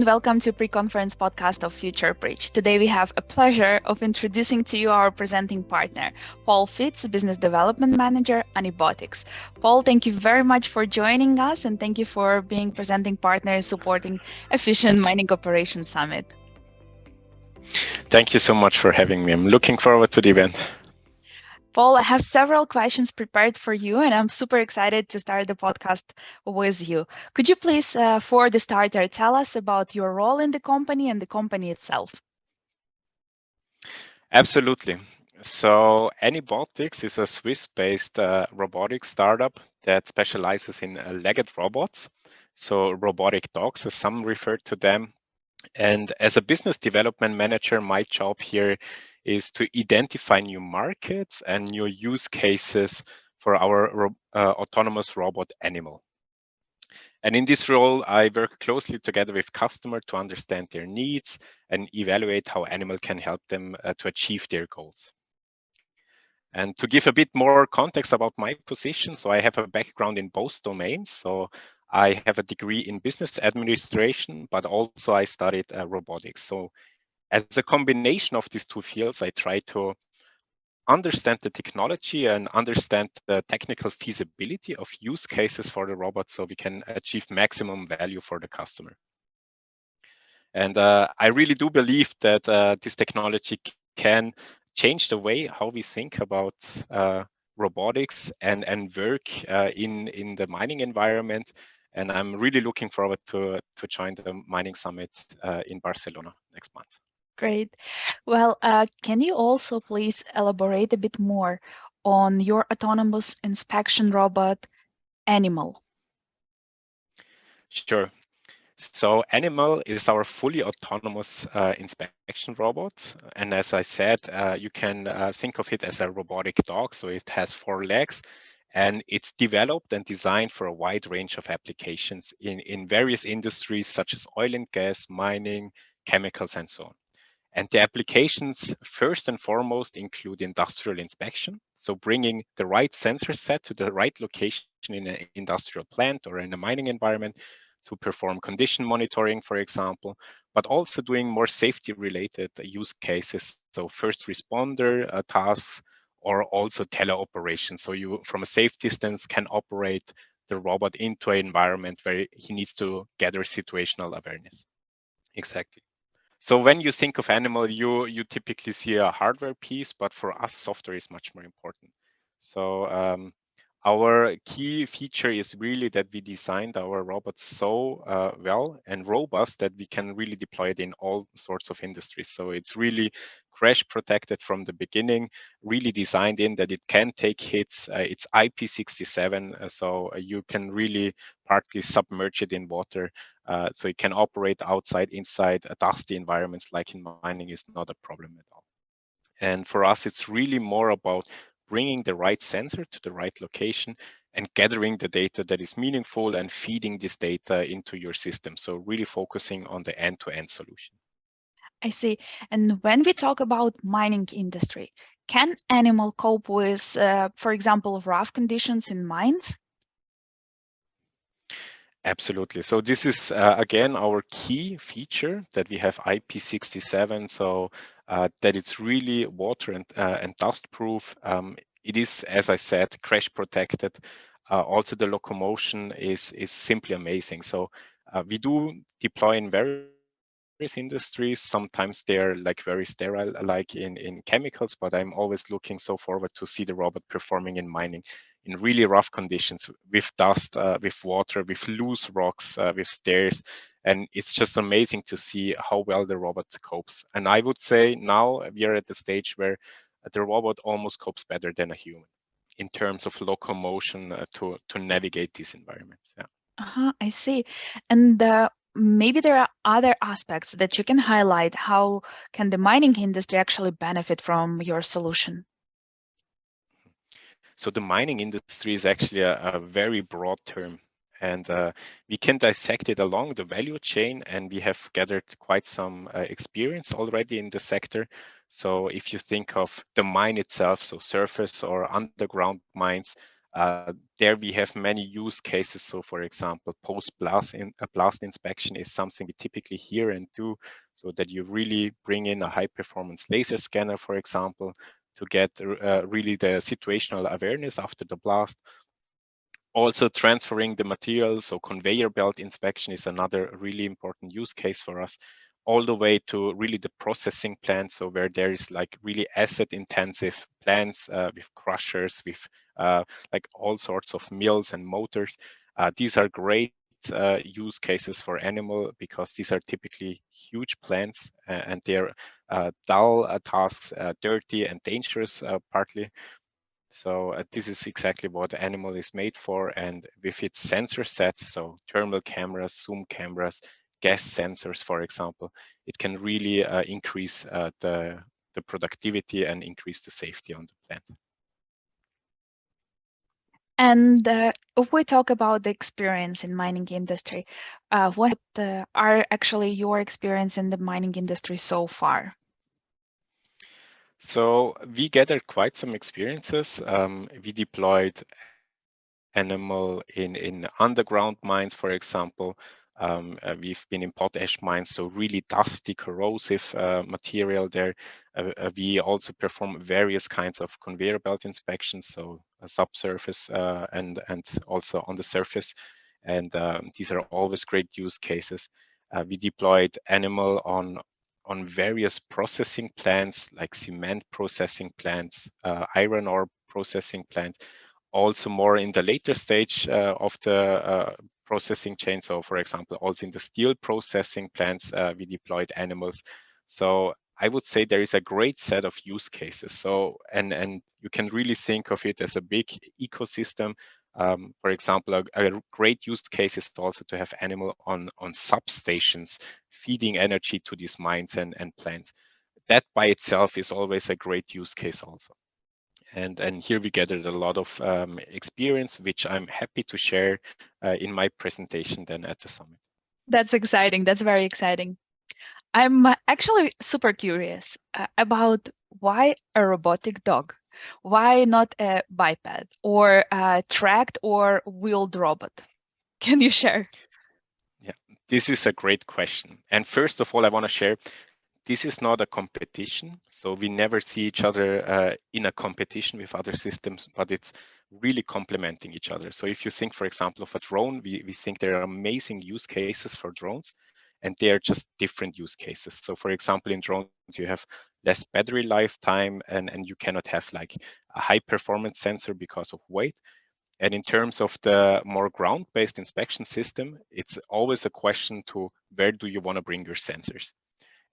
welcome to pre-conference podcast of Future Bridge. Today we have a pleasure of introducing to you our presenting partner, Paul Fitz, Business Development Manager, ANYbotics. Paul, thank you very much for joining us and thank you for being presenting partner supporting Efficient Mining Operations Summit. Thank you so much for having me. I'm looking forward to the event. Paul, I have several questions prepared for you, and I'm super excited to start the podcast with you. Could you please, for the starter, tell us about your role in the company and the company itself? Absolutely. So ANYbotics is a Swiss-based robotics startup that specializes in legged robots, so robotic dogs, as some refer to them. And as a business development manager, my job here is to identify new markets and new use cases for our autonomous robot Animal. And in this role, I work closely together with customers to understand their needs and evaluate how Animal can help them to achieve their goals. And to give a bit more context about my position, so I have a background in both domains. So I have a degree in business administration, but also I studied robotics. So as a combination of these two fields, I try to understand the technology and understand the technical feasibility of use cases for the robot so we can achieve maximum value for the customer. And I really do believe that this technology can change the way how we think about robotics and work in the mining environment. And I'm really looking forward to join the mining summit in Barcelona next month. Great. Well, can you also please elaborate a bit more on your autonomous inspection robot, Animal? Sure. So Animal is our fully autonomous inspection robot. And as I said, you can think of it as a robotic dog. So it has 4 legs and it's developed and designed for a wide range of applications in various industries such as oil and gas, mining, chemicals, and so on. And the applications first and foremost include industrial inspection. So bringing the right sensor set to the right location in an industrial plant or in a mining environment to perform condition monitoring, for example, but also doing more safety related use cases. So first responder tasks or also teleoperation. So you from a safe distance can operate the robot into an environment where he needs to gather situational awareness. Exactly. So when you think of Animal, you typically see a hardware piece, but for us, software is much more important. So our key feature is really that we designed our robots so well and robust that we can really deploy it in all sorts of industries. So it's really crash protected from the beginning, really designed in that it can take hits. It's IP67, so you can really partly submerge it in water. So it can operate outside, inside dusty environments like in mining is not a problem at all. And for us, it's really more about bringing the right sensor to the right location and gathering the data that is meaningful and feeding this data into your system. So really focusing on the end-to-end solution. I see. And when we talk about mining industry, can Animal cope with, for example, rough conditions in mines? Absolutely. So this is again our key feature that we have IP67. So that it's really water and dust proof. It is, as I said, crash protected. Also, the locomotion is simply amazing. So we do deploy in various industries. Sometimes they're like very sterile, like in chemicals. But I'm always looking so forward to see the robot performing in mining in really rough conditions with dust, with water, with loose rocks, with stairs. And it's just amazing to see how well the robot copes. And I would say now we are at the stage where the robot almost copes better than a human in terms of locomotion to navigate these environments. Yeah. I see. And maybe there are other aspects that you can highlight. How can the mining industry actually benefit from your solution? So the mining industry is actually a very broad term, and we can dissect it along the value chain, and we have gathered quite some experience already in the sector. So if you think of the mine itself, so surface or underground mines, There we have many use cases. So for example, post-blast blast inspection is something we typically hear and do, so that you really bring in a high-performance laser scanner, for example, to get really the situational awareness after the blast. Also transferring the material, so conveyor belt inspection is another really important use case for us, all the way to really the processing plant, so where there is like really asset intensive plants with crushers, with like all sorts of mills and motors. These are great use cases for animal, because these are typically huge plants, and they're dull tasks, dirty and dangerous partly. So this is exactly what Animal is made for. And with its sensor sets, so thermal cameras, zoom cameras, gas sensors, for example, it can really increase the productivity and increase the safety on the plant. And if we talk about the experience in mining industry, what are actually your experience in the mining industry so far? So we gathered quite some experiences. We deployed Animal in underground mines, for example. We've been in potash mines, so really dusty, corrosive material there. We also perform various kinds of conveyor belt inspections, so subsurface and also on the surface. And these are always great use cases. We deployed Animal on various processing plants, like cement processing plants, iron ore processing plants, also more in the later stage of the processing chain. So for example, also in the steel processing plants, we deployed Animals. So I would say there is a great set of use cases. So, and you can really think of it as a big ecosystem. For example, a great use case is also to have Animal on substations, feeding energy to these mines and plants. That by itself is always a great use case also. And here we gathered a lot of experience, which I'm happy to share in my presentation then at the summit. That's exciting. That's very exciting. I'm actually super curious about why a robotic dog? Why not a biped or a tracked or wheeled robot? Can you share? Yeah, this is a great question. And first of all, I want to share this is not a competition. So we never see each other in a competition with other systems, but it's really complementing each other. So if you think, for example, of a drone, we think there are amazing use cases for drones, and they are just different use cases. So for example, in drones, you have less battery lifetime, and you cannot have like a high performance sensor because of weight. And in terms of the more ground-based inspection system, it's always a question to where do you want to bring your sensors?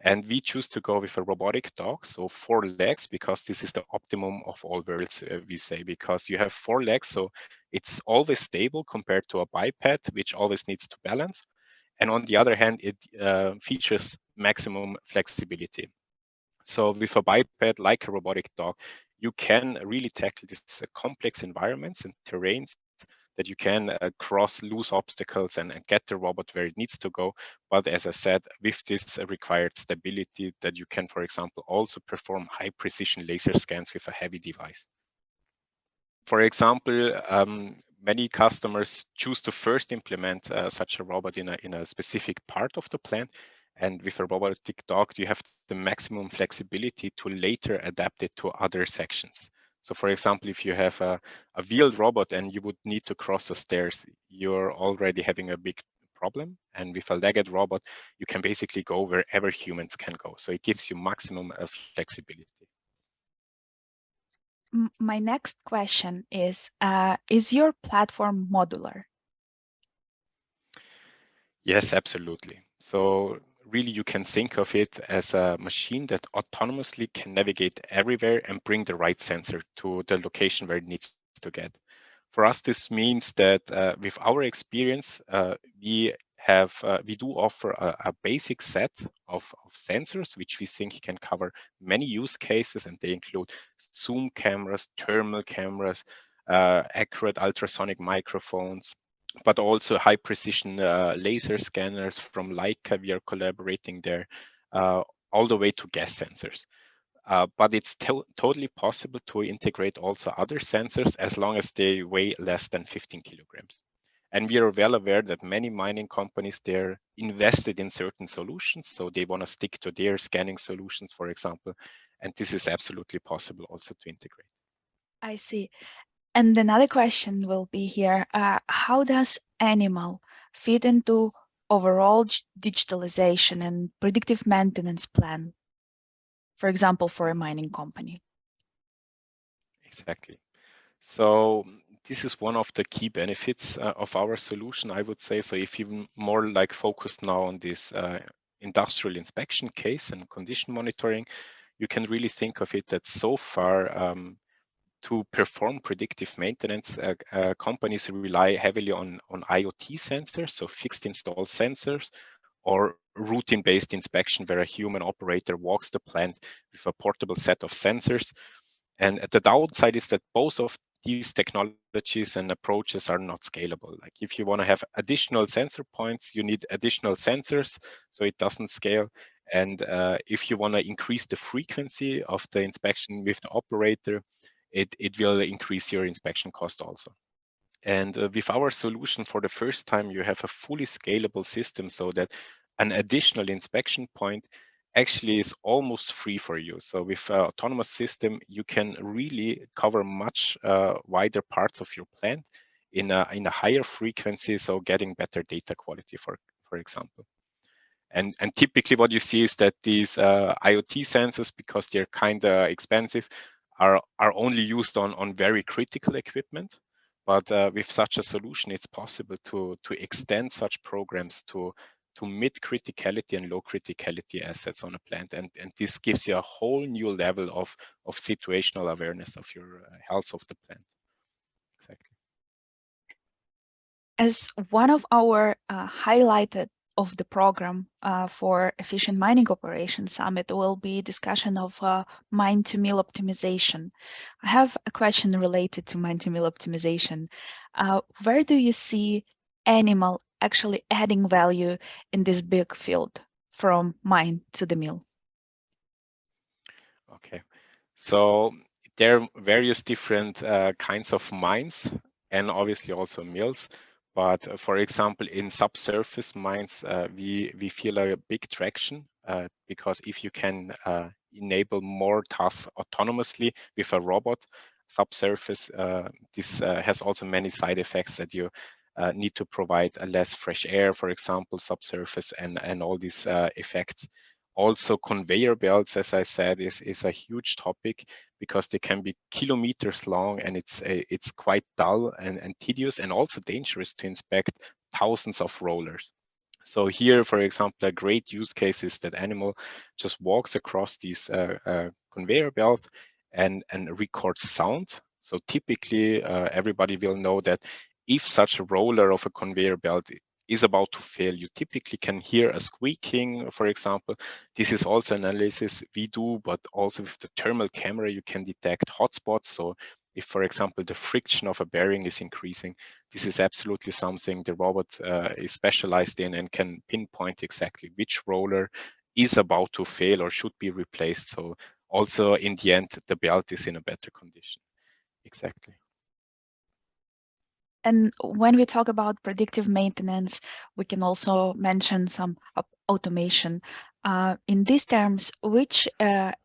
And we choose to go with a robotic dog, so 4 legs, because this is the optimum of all worlds, we say, because you have 4 legs, so it's always stable compared to a biped, which always needs to balance. And on the other hand, it features maximum flexibility. So with a biped like a robotic dog, you can really tackle these complex environments and terrains that you can cross loose obstacles and get the robot where it needs to go. But as I said, with this required stability that you can, for example, also perform high precision laser scans with a heavy device. For example, many customers choose to first implement such a robot in a specific part of the plant. And with a robotic dog, you have the maximum flexibility to later adapt it to other sections. So for example, if you have a wheeled robot and you would need to cross the stairs, you're already having a big problem. And with a legged robot, you can basically go wherever humans can go. So it gives you maximum flexibility. My next question is your platform modular? Yes, absolutely. So really you can think of it as a machine that autonomously can navigate everywhere and bring the right sensor to the location where it needs to get. For us, this means that with our experience, we do offer a basic set of sensors, which we think can cover many use cases, and they include zoom cameras, thermal cameras, accurate ultrasonic microphones, but also high precision laser scanners from Leica. We are collaborating there, all the way to gas sensors. but it's totally possible to integrate also other sensors as long as they weigh less than 15 kilograms. And we are well aware that many mining companies, they're invested in certain solutions. So they want to stick to their scanning solutions, for example. And this is absolutely possible also to integrate. I see. And another question will be here, how does ANYmal fit into overall digitalization and predictive maintenance plan, for example, for a mining company? Exactly. So this is one of the key benefits of our solution, I would say. So if you more like focused now on this industrial inspection case and condition monitoring, you can really think of it that so far to perform predictive maintenance, companies rely heavily on IoT sensors, so fixed install sensors, or routine-based inspection where a human operator walks the plant with a portable set of sensors. And the downside is that both of these technologies and approaches are not scalable. Like if you want to have additional sensor points, you need additional sensors, so it doesn't scale. And if you want to increase the frequency of the inspection with the operator, it will increase your inspection cost also. And with our solution, for the first time, you have a fully scalable system so that an additional inspection point actually is almost free for you. So with an autonomous system, you can really cover much wider parts of your plant in a higher frequency, so getting better data quality, for example. And typically what you see is that these IoT sensors, because they're kind of expensive, are only used on very critical equipment. But with such a solution, it's possible to extend such programs to mid criticality and low criticality assets on a plant. And this gives you a whole new level of situational awareness of your health of the plant. Exactly. As one of our highlighted of the program for Efficient Mining Operations Summit will be discussion of mine-to-mill optimization. I have a question related to mine-to-mill optimization. Where do you see ANYmal actually adding value in this big field from mine to the mill? Okay. So there are various different kinds of mines and obviously also mills. But for example, in subsurface mines, we feel a big traction because if you can enable more tasks autonomously with a robot subsurface, this has also many side effects that you need to provide a less fresh air, for example, subsurface and all these effects. Also, conveyor belts, as I said, is a huge topic because they can be kilometers long and it's quite dull and tedious and also dangerous to inspect thousands of rollers. So here, for example, a great use case is that ANYmal just walks across these conveyor belt and records sound. So typically, everybody will know that if such a roller of a conveyor belt is about to fail, you typically can hear a squeaking, for example. This is also analysis we do, but also with the thermal camera, you can detect hotspots. So if, for example, the friction of a bearing is increasing, this is absolutely something the robot is specialized in and can pinpoint exactly which roller is about to fail or should be replaced. So also in the end, the belt is in a better condition. Exactly. And when we talk about predictive maintenance, we can also mention some automation. In these terms, which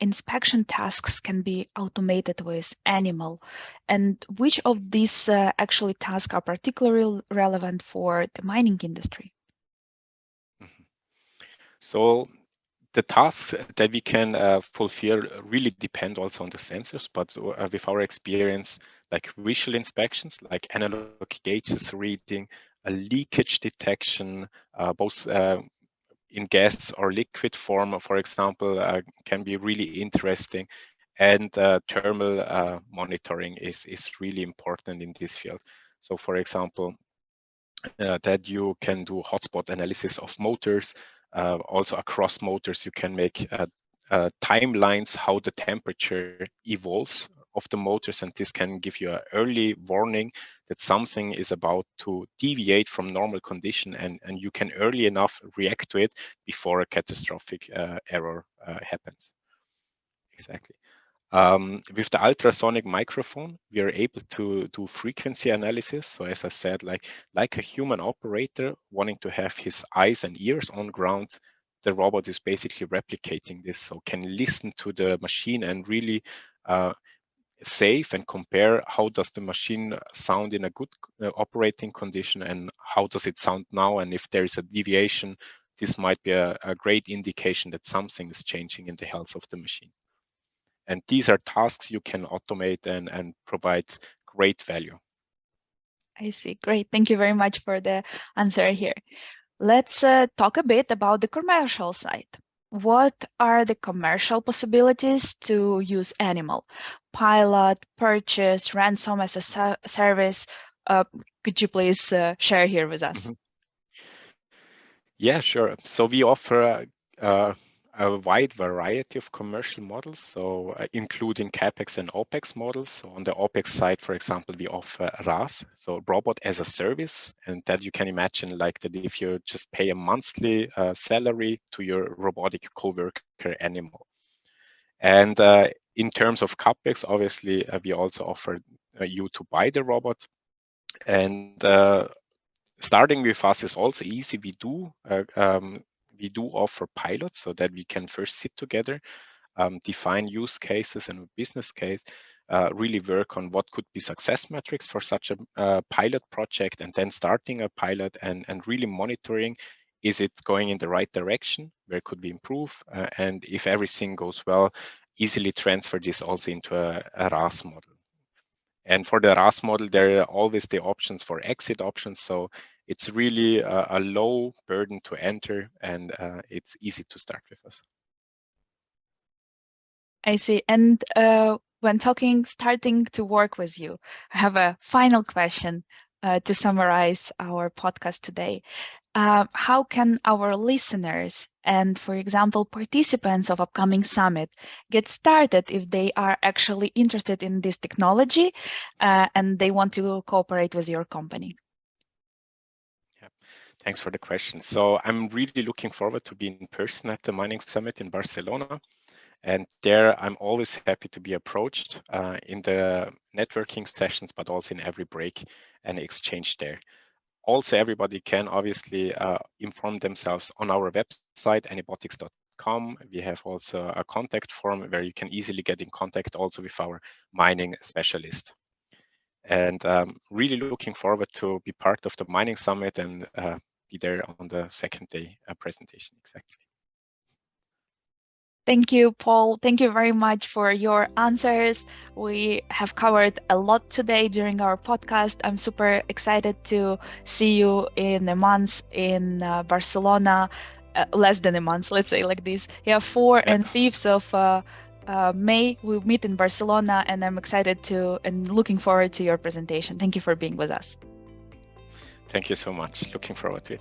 inspection tasks can be automated with ANYmal, and which of these actually tasks are particularly relevant for the mining industry? Mhm. So the tasks that we can fulfill really depend also on the sensors, but with our experience, like visual inspections, like analog gauges reading, a leakage detection, both in gas or liquid form, for example, can be really interesting. And thermal monitoring is really important in this field. So for example, that you can do hotspot analysis of motors. Also across motors, you can make timelines how the temperature evolves of the motors, and this can give you an early warning that something is about to deviate from normal condition, and you can early enough react to it before a catastrophic error happens. Exactly. With the ultrasonic microphone, we are able to do frequency analysis. So as I said, like a human operator wanting to have his eyes and ears on ground, the robot is basically replicating this. So can listen to the machine and really save and compare how does the machine sound in a good operating condition and how does it sound now. And if there is a deviation, this might be a great indication that something is changing in the health of the machine. And these are tasks you can automate and provide great value. I see. Great. Thank you very much for the answer here. Let's talk a bit about the commercial side. What are the commercial possibilities to use Animal? Pilot, purchase, ransom as a service. Could you please share here with us? Mhm. Yeah, sure. So we offer a wide variety of commercial models, so including CapEx and OpEx models. So on the OpEx side, for example, we offer RaaS, so robot as a service, and that you can imagine like that if you just pay a monthly salary to your robotic coworker Animal. And in terms of CapEx, obviously, we also offer you to buy the robot. And starting with us is also easy. We do offer pilots so that we can first sit together, define use cases and a business case, really work on what could be success metrics for such a pilot project, and then starting a pilot and really monitoring, is it going in the right direction? Where could we improve? And if everything goes well, easily transfer this also into a RaaS model. And for the RaaS model, there are always the options for exit options. So it's really a low burden to enter, and it's easy to start with us. I see. And when starting to work with you, I have a final question to summarize our podcast today. How can our listeners and, for example, participants of upcoming summit get started if they are actually interested in this technology and they want to cooperate with your company? Yeah, thanks for the question. So I'm really looking forward to be in person at the Mining Summit in Barcelona. And there, I'm always happy to be approached in the networking sessions, but also in every break and exchange there. Also, everybody can obviously inform themselves on our website, ANYbotics.com. We have also a contact form where you can easily get in contact also with our mining specialist. And really looking forward to be part of the Mining Summit and be there on the second day presentation. Exactly. Thank you, Paul. Thank you very much for your answers. We have covered a lot today during our podcast. I'm super excited to see you in a month in Barcelona, less than a month, let's say like this. Yeah, 4th and 5th of May, we'll meet in Barcelona, and I'm excited to and looking forward to your presentation. Thank you for being with us. Thank you so much. Looking forward to it.